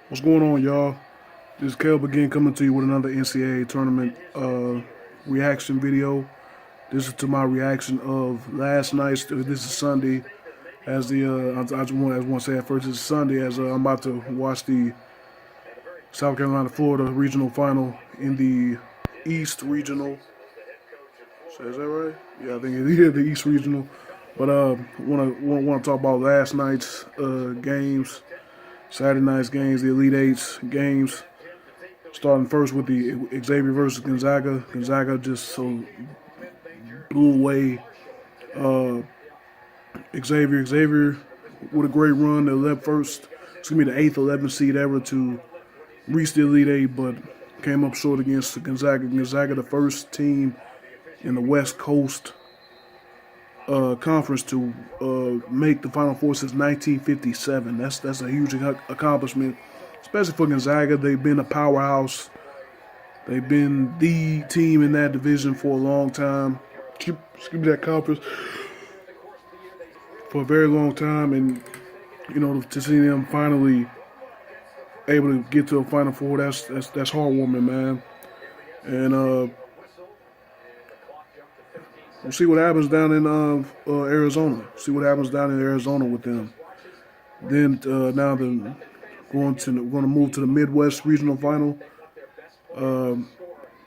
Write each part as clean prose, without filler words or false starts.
What's going on, y'all? This is Caleb again coming to you with another NCAA tournament reaction video. This is to my reaction of last night's. This is Sunday. As the I just want to say at first, it's Sunday as I'm about to watch the South Carolina Florida regional final in the East Regional. So is that right? Yeah, I think it is the East Regional. But want to talk about last night's games, Saturday night's games, the Elite Eights games. Starting first with the Xavier versus Gonzaga. Gonzaga just so blew away Xavier. Xavier with a great run. The eighth 11th seed ever to reach the Elite Eight, but came up short against Gonzaga. Gonzaga, the first team in the West Coast Conference to make the Final Four since 1957. That's a huge accomplishment, especially for Gonzaga. They've been a powerhouse. They've been the team in that division for a long time. Excuse me, that conference for a very long time, and to see them finally able to get to a Final Four, that's heartwarming, man. And we'll see what happens down in Arizona. See what happens down in Arizona with them. Then now we're going to move to the Midwest Regional Final.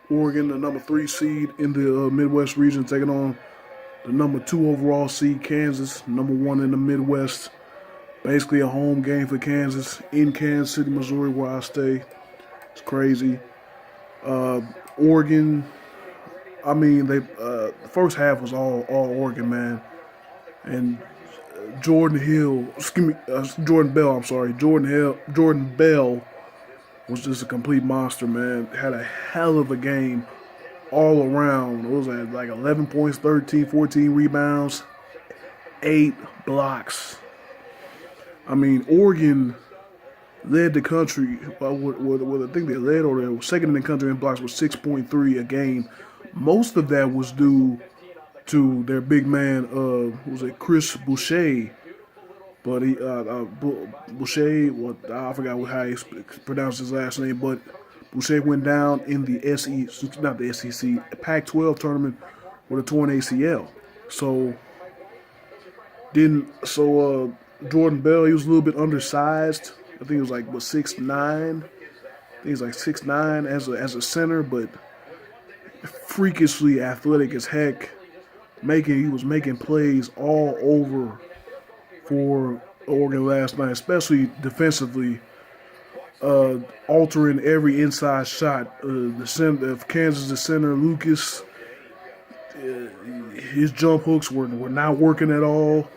Oregon, the number 3 seed in the Midwest region, taking on the number 2 overall seed, Kansas, number 1 in the Midwest. Basically a home game for Kansas in Kansas City, Missouri, where I stay. It's crazy. Oregon, I mean, the first half was all Oregon, man. And Jordan Bell was just a complete monster, man. Had a hell of a game all around. It was at like 11 points, 13, 14 rebounds, 8 blocks. I mean, Oregon led the country. I think they led or they were second in the country in blocks with 6.3 a game. Most of that was due to their big man, Chris Boucher. But Boucher, I forgot how he pronounced his last name, but Boucher went down in the Pac-12 tournament with a torn ACL. So Jordan Bell, he was a little bit undersized. I think he was like 6'9". I think he's like 6'9" as a center, but freakishly athletic as heck. He was making plays all over for Oregon last night, especially defensively, altering every inside shot. The center of Kansas, the center Lucas, his jump hooks were not working at all.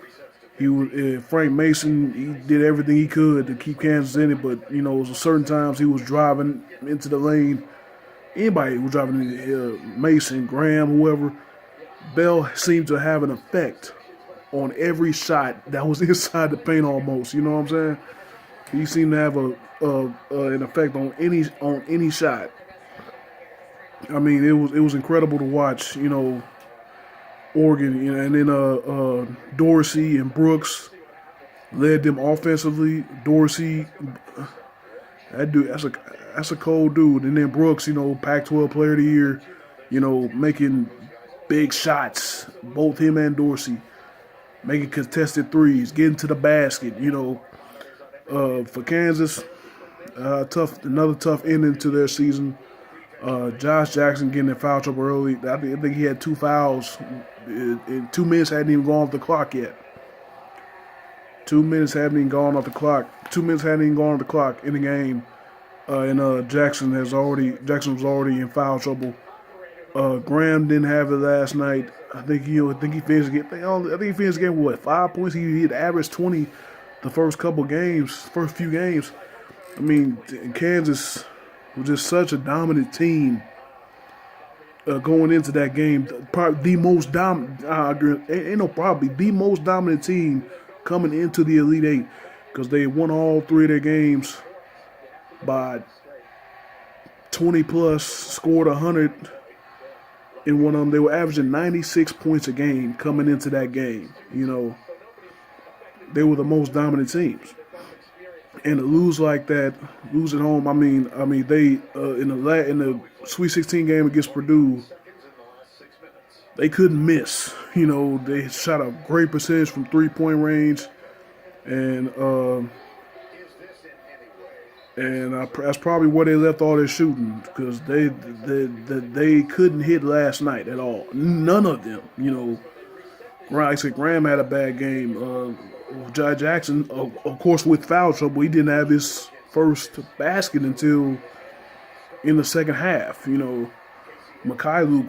Frank Mason. He did everything he could to keep Kansas in it, but it was certain times he was driving into the lane. Anybody was driving into Mason, Graham, whoever. Bell seemed to have an effect on every shot that was inside the paint almost. You know what I'm saying? He seemed to have an effect on any shot. I mean, it was incredible to watch. Oregon, and then Dorsey and Brooks led them offensively. Dorsey, that dude, that's a cold dude. And then Brooks, Pac-12 Player of the Year, making big shots. Both him and Dorsey making contested threes, getting to the basket. For Kansas, another tough ending to their season. Josh Jackson getting in foul trouble early. I think he had 2 fouls. In 2 minutes hadn't even gone off the clock yet. 2 minutes hadn't even gone off the clock. 2 minutes hadn't even gone off the clock in the game. And Jackson was already in foul trouble. Graham didn't have it last night. I think he finished the game. I think he finished the game with 5 points. He had averaged 20 the first few games. I mean, Kansas was just such a dominant team going into that game. Probably the most dominant. The most dominant team coming into the Elite Eight because they won all 3 of their games by 20 plus, scored 100 in one of them. They were averaging 96 points a game coming into that game. They were the most dominant teams. And to lose like that, lose at home. I mean, they in the Sweet 16 game against Purdue, they couldn't miss. You know, they shot a great percentage from 3-point range, and that's probably where they left all their shooting because they couldn't hit last night at all. None of them. You know, like I said, Graham had a bad game. Jai Jackson, of course, with foul trouble, he didn't have his first basket until in the second half. You know, Luke,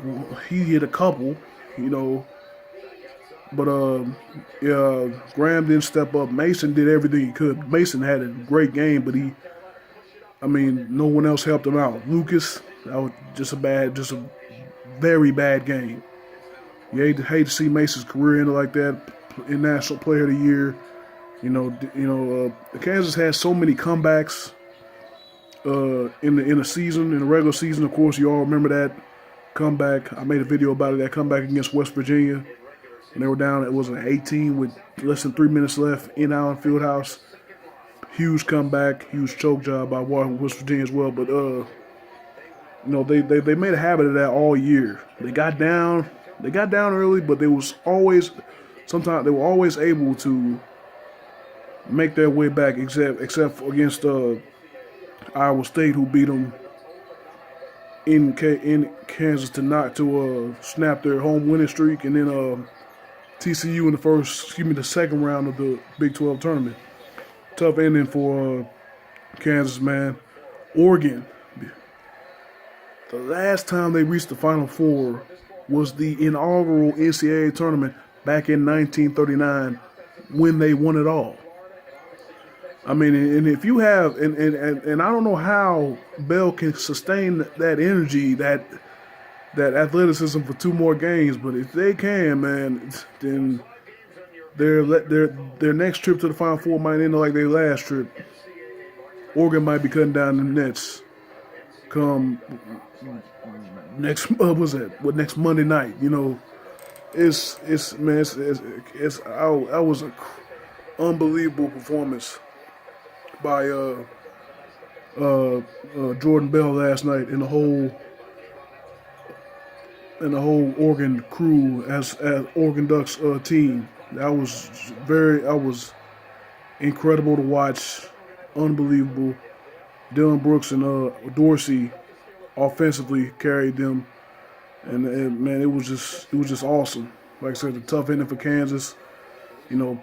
he hit a couple. You know, but yeah, Graham didn't step up. Mason did everything he could. Mason had a great game, but no one else helped him out. Lucas, that was just a very bad game. You hate to see Mason's career end like that in National Player of the Year. Kansas has so many comebacks in the season, in the regular season. Of course, you all remember that comeback. I made a video about it. That comeback against West Virginia, and they were down. It was an 18 with less than 3 minutes left in Allen Fieldhouse. Huge comeback, huge choke job by West Virginia as well. But they made a habit of that all year. They got down early, but they were always able to make their way back, except against Iowa State, who beat them in Kansas to snap their home winning streak, and then TCU in the second round of the Big 12 tournament. Tough ending for Kansas, man. Oregon. The last time they reached the Final Four was the inaugural NCAA tournament back in 1939 when they won it all. I mean, and if you have, and I don't know how Bell can sustain that energy, that athleticism for 2 more games, but if they can, man, then their next trip to the Final Four might end like their last trip. Oregon might be cutting down the nets come next next Monday night. You know, that was an unbelievable performance by Jordan Bell last night and the whole Oregon crew as Oregon Ducks team. That was incredible to watch, unbelievable. Dylan Brooks and Dorsey offensively carried them, and man, it was just awesome. Like I said, the tough ending for Kansas. You know,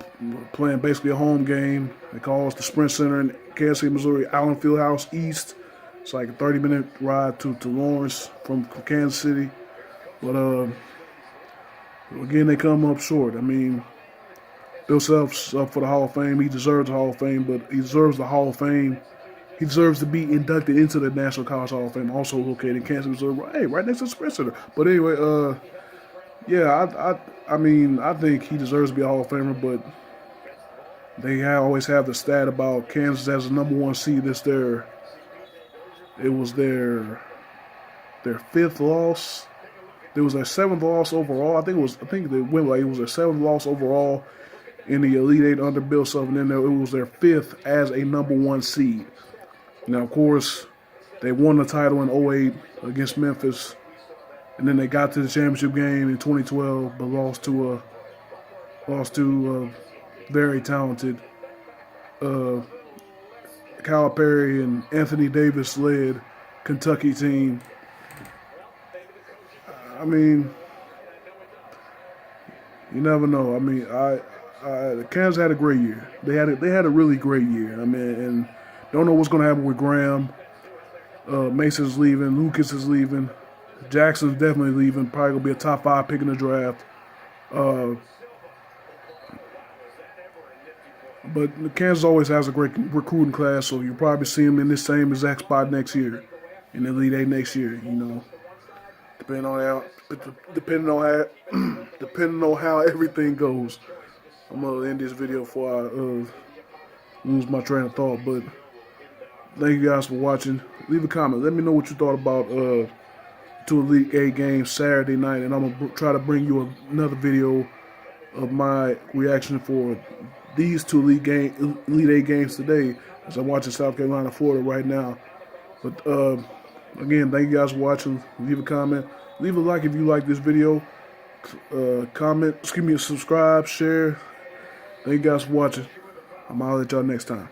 playing basically a home game. They call us the Sprint Center in Kansas City, Missouri, Allen Fieldhouse East. It's like a 30-minute ride to Lawrence from Kansas City. But again, they come up short. I mean, Bill Self's up for the Hall of Fame. He deserves the Hall of Fame, but he deserves the Hall of Fame. He deserves to be inducted into the National College Hall of Fame, also located in Kansas, Missouri. Hey, right next to the Sprint Center. But anyway, yeah, I think he deserves to be a Hall of Famer, but they always have the stat about Kansas as the number 1 seed. It was their 5th loss. There was their 7th loss overall. I think they went like it was their 7th loss overall in the Elite Eight under Bill Self, and then it was their 5th as a number 1 seed. Now, of course, they won the title in 2008 against Memphis, and then they got to the championship game in 2012, but lost to a very talented Calipari and Anthony Davis led Kentucky team. I mean, you never know. I mean, Kansas had a great year. They had a really great year. I mean, and don't know what's going to happen with Graham. Mason's leaving. Lucas is leaving. Jackson's definitely leaving. Probably going to be a top 5 pick in the draft. But Kansas always has a great recruiting class, so you'll probably see him in this same exact spot next year, in the Elite Eight next year. You know, depending on how everything goes. I'm gonna end this video before I lose my train of thought. But thank you guys for watching. Leave a comment. Let me know what you thought about 2 Elite Eight games Saturday night, and I'm gonna try to bring you another video of my reaction for these two Elite Eight games today, as I'm watching South Carolina, Florida right now. But again, thank you guys for watching. Leave a comment, leave a like if you like this video. Comment, subscribe, share. Thank you guys for watching. I'm gonna holler at y'all next time.